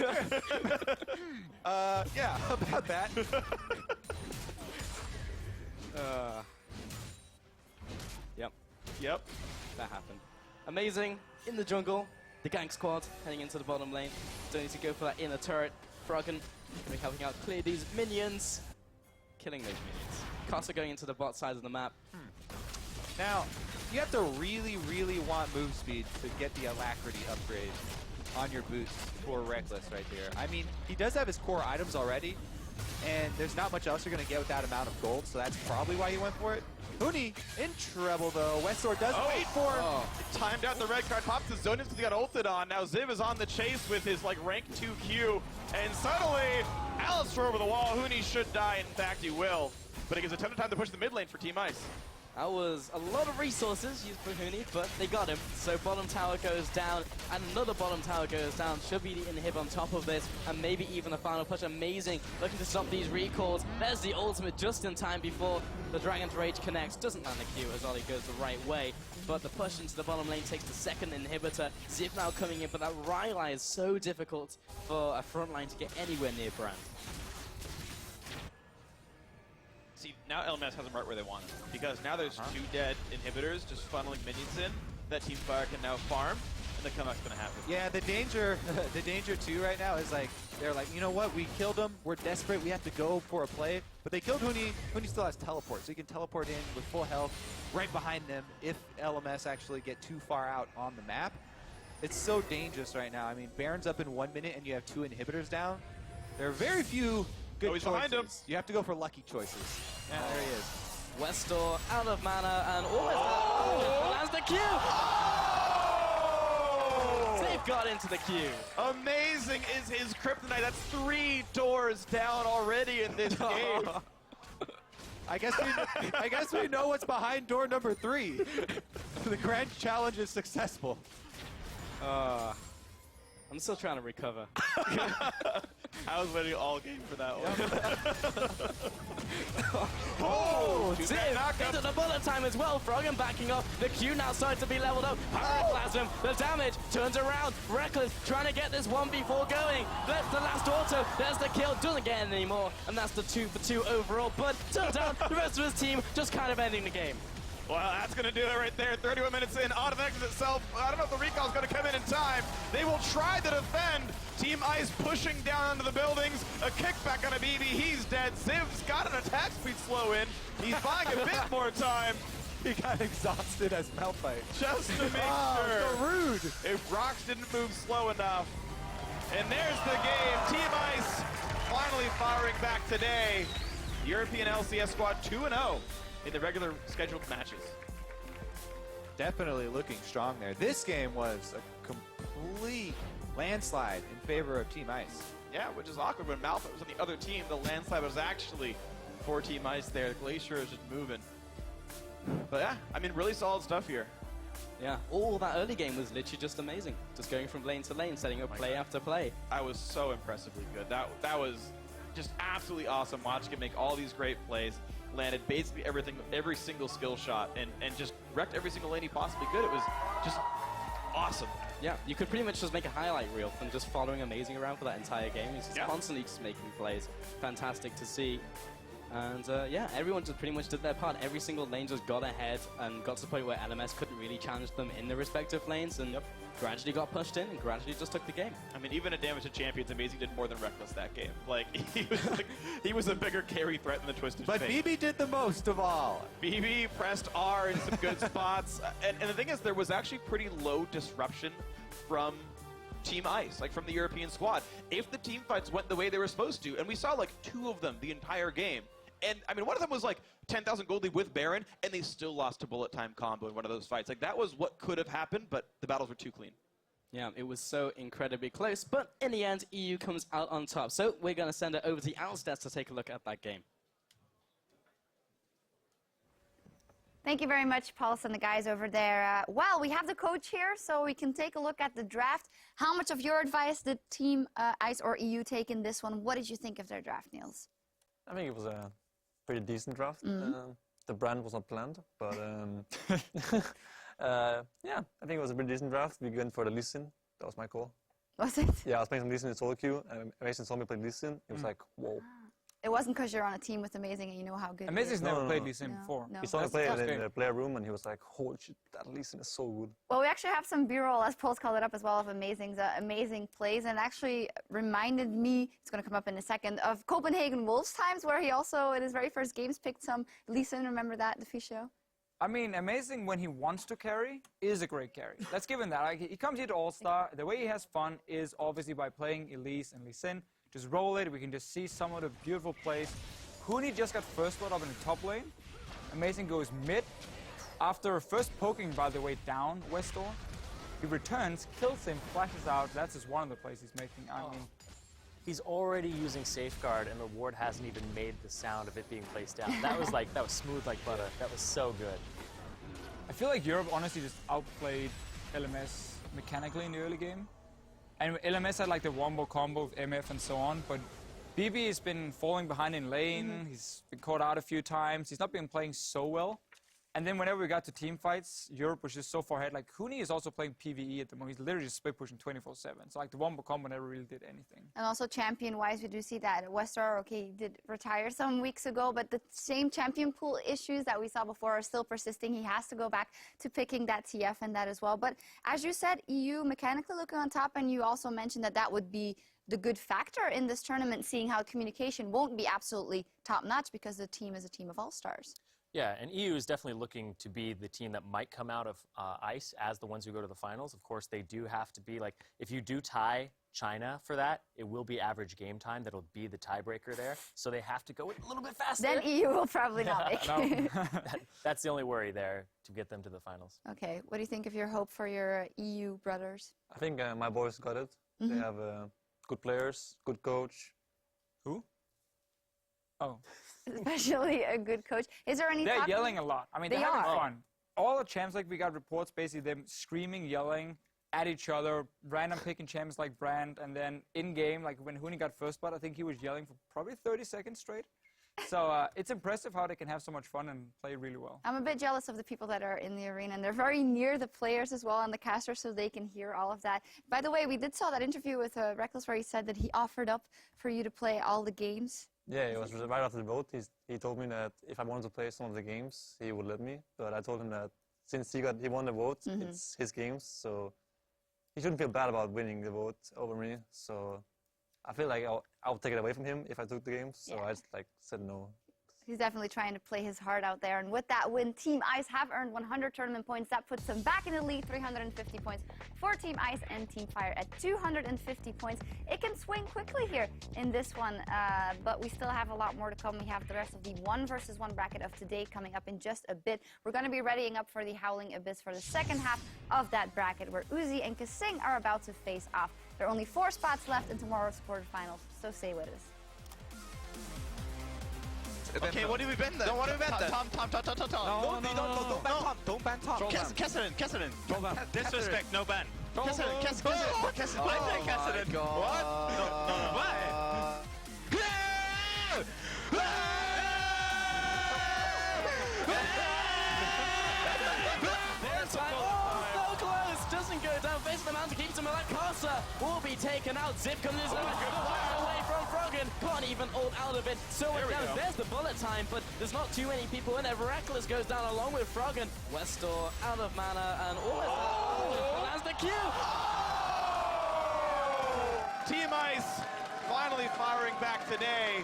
Yeah, about that. Yep, that happened. Amazing, in the jungle, the gank squad heading into the bottom lane. Don't need to go for that inner turret. Froggen going to be helping out clear these minions. Killing those minions. Casa going into the bot side of the map. Now, you have to really, really want move speed to get the Alacrity upgrade on your boots for Reckless right there. I mean, he does have his core items already, and there's not much else you're going to get with that amount of gold, so that's probably why he went for it. Huni in trouble, though. Westor does wait for him. He timed out the red card, pops the Zonius because he got ulted on. Now Ziv is on the chase with his like rank 2 Q, and suddenly Alistair over the wall. Huni should die, in fact he will, but it gives a ton of time to push the mid lane for Team Ice. That was a lot of resources used for Huni, but they got him. So bottom tower goes down, and another bottom tower goes down. Should be the inhib on top of this, and maybe even a final push. Amazing, looking to stop these recalls. There's the ultimate just in time before the Dragon's Rage connects. Doesn't land the Q as Ollie goes the right way, but the push into the bottom lane takes the second inhibitor. Ziv now coming in, but that Rylai is so difficult for a front line to get anywhere near Brand. See, now LMS has them right where they want them, because now there's 2 dead inhibitors just funneling minions in that Team Fire can now farm, and the comeback's gonna happen. Yeah, the danger too right now is like, they're like, you know what, we killed him, we're desperate, we have to go for a play. But they killed Huni. Huni still has teleport, so he can teleport in with full health right behind them if LMS actually get too far out on the map. It's so dangerous right now. I mean, Baron's up in 1 minute and you have 2 inhibitors down. There are very few good he's choices. behind him. You have to go for lucky choices. Yeah, there he is. Westor out of mana and almost lands the Q! They've got into the Q. Amazing is his kryptonite. That's 3 doors down already in this game. I guess we know what's behind door number 3. The grand challenge is successful. I'm still trying to recover. I was waiting all game for that one. Oh, Ziv into the bullet time as well. Froggen backing off. The Q now starting to be leveled up. Pyroclasm, the damage turns around. Reckless trying to get this one before going. That's the last auto. There's the kill. Doesn't get it anymore. And that's the 2 for 2 overall. But turns out the rest of his team just kind of ending the game. Well, that's going to do it right there. 31 minutes in. Automax itself. I don't know if the recall's going to come in time. They will try to defend. Team Ice pushing down into the buildings. A kickback on a BB. He's dead. Ziv's got an attack speed slow in. He's buying a bit more time. He got exhausted as Malphite. Just to make sure. So rude. If Rocks didn't move slow enough. And there's the game. Team Ice finally firing back today. European LCS squad 2-0. In the regular scheduled matches. Definitely looking strong there. This game was a complete landslide in favor of Team Ice. Yeah, which is awkward when Malphite was on the other team. The landslide was actually for Team Ice there. The Glacier is just moving. But yeah, I mean, really solid stuff here. Yeah, all that early game was literally just amazing. Just going from lane to lane, setting up play after play. I was so impressively good. That was just absolutely awesome. Watching him make all these great plays, landed basically everything, every single skill shot, and just wrecked every single lane he possibly could. It was just awesome. Yeah, you could pretty much just make a highlight reel from just following Amazing around for that entire game. He's just constantly just making plays. Fantastic to see. And yeah, everyone just pretty much did their part. Every single lane just got ahead and got to the point where LMS couldn't really challenge them in their respective lanes, and gradually got pushed in and gradually just took the game. I mean, even at Damage to Champions, Amazing did more than Reckless that game. Like, he was a bigger carry threat than the Twisted But Fate. BB did the most of all. BB pressed R in some good spots. And the thing is, there was actually pretty low disruption from Team Ice, like from the European squad. If the team fights went the way they were supposed to, and we saw like 2 of them the entire game. And I mean, one of them was like 10,000 gold lead with Baron, and they still lost to bullet time combo in one of those fights. Like, that was what could have happened, but the battles were too clean. Yeah, it was so incredibly close, but in the end, EU comes out on top. So we're going to send it over to the Owlstats to take a look at that game. Thank you very much, Pulse and the guys over there. Well, we have the coach here, so we can take a look at the draft. How much of your advice did Team Ice or EU take in this one? What did you think of their draft, Niels? I think it was a pretty decent draft. The brand was not planned, but yeah, I think it was a pretty decent draft. We went for the Lee Sin. That was my call. Was it? Yeah, I was playing some Lee Sin in solo queue, and Amazing saw me play Lee Sin. It was like, whoa. It wasn't because you're on a team with Amazing and you know how good Amazing's never played no. Lee Sin before. No. He saw me play That's it in great. the player room, and he was like, holy shit, that Lee Sin is so good. Well, we actually have some B-roll, as Pulse called it up as well, of Amazing's amazing plays, and actually reminded me, it's going to come up in a second, of Copenhagen Wolves times, where he also, in his very first games, picked some Lee Sin. Remember that, the Fisho? I mean, Amazing, when he wants to carry, is a great carry. Let's give him that. Like, he comes here to All-Star. The way he has fun is obviously by playing Elise and Lee Sin. Just roll it. We can just see some of the beautiful plays. Huni just got first blood up in the top lane. Amazing goes mid. After first poking, by the way, down West door, he returns, kills him, flashes out. That's just one of the plays he's making. I mean, He's already using Safeguard, and the ward hasn't even made the sound of it being placed down. That was smooth like butter. That was so good. I feel like Europe honestly just outplayed LMS mechanically in the early game. And LMS had like the wombo combo of MF and so on, but BB has been falling behind in lane. He's been caught out a few times. He's not been playing so well. And then whenever we got to team fights, Europe was just so far ahead. Like, Huni is also playing PvE at the moment. He's literally just split pushing 24/7. So, like, the wombo combo never really did anything. And also champion-wise, we do see that Westar, okay, he did retire some weeks ago, but the same champion pool issues that we saw before are still persisting. He has to go back to picking that TF and that as well. But as you said, EU mechanically looking on top, and you also mentioned that that would be the good factor in this tournament, seeing how communication won't be absolutely top-notch because the team is a team of all-stars. Yeah, and EU is definitely looking to be the team that might come out of ICE as the ones who go to the finals. Of course, they do have to be, like, if you do tie China for that, it will be average game time that'll be the tiebreaker there. So they have to go a little bit faster. Then EU will probably not make it. That's the only worry there to get them to the finals. Okay, what do you think of your hope for your EU brothers? I think my boys got it. They have good players, good coach. Who? Oh. Especially a good coach. Is there any They're talk- yelling a lot. I mean, They they're having are. fun. All the champs, like, we got reports, basically, them screaming, yelling at each other, random picking champs like Brand, and then in-game, like, when Huni got first spot, I think he was yelling for probably 30 seconds straight. So it's impressive how they can have so much fun and play really well. I'm a bit jealous of the people that are in the arena, and they're very near the players as well and the casters, so they can hear all of that. By the way, we did saw that interview with Reckless where he said that he offered up for you to play all the games. Yeah, it was right after the vote. He told me that if I wanted to play some of the games, he would let me. But I told him that since he won the vote, it's his games, so he shouldn't feel bad about winning the vote over me. So I feel like I'll take it away from him if I took the games. So I just said no. He's definitely trying to play his heart out there. And with that win, Team Ice have earned 100 tournament points. That puts them back in the lead, 350 points for Team Ice, and Team Fire at 250 points. It can swing quickly here in this one, but we still have a lot more to come. We have the rest of the 1 versus 1 bracket of today coming up in just a bit. We're going to be readying up for the Howling Abyss for the second half of that bracket, where Uzi and Kasing are about to face off. There are only 4 spots left in tomorrow's quarterfinals, so stay with us. Okay, what do we ban then? No, what do we ban then? Tom. Don't ban Tom. Don't ban Tom. Kesselin. Disrespect, no ban. Kesselin. I say Kesselin. What? No. Why? So close! Doesn't go down. Face the mountain keeps him alive. Carsa will be taken out. Zip comes in away from Froggen. Can't even ult out of it. So it down. There's the bullet time, but there's not too many people in there. Reckless goes down along with Froggen. Westor out of mana and almost has the Q. Team Ice finally firing back today.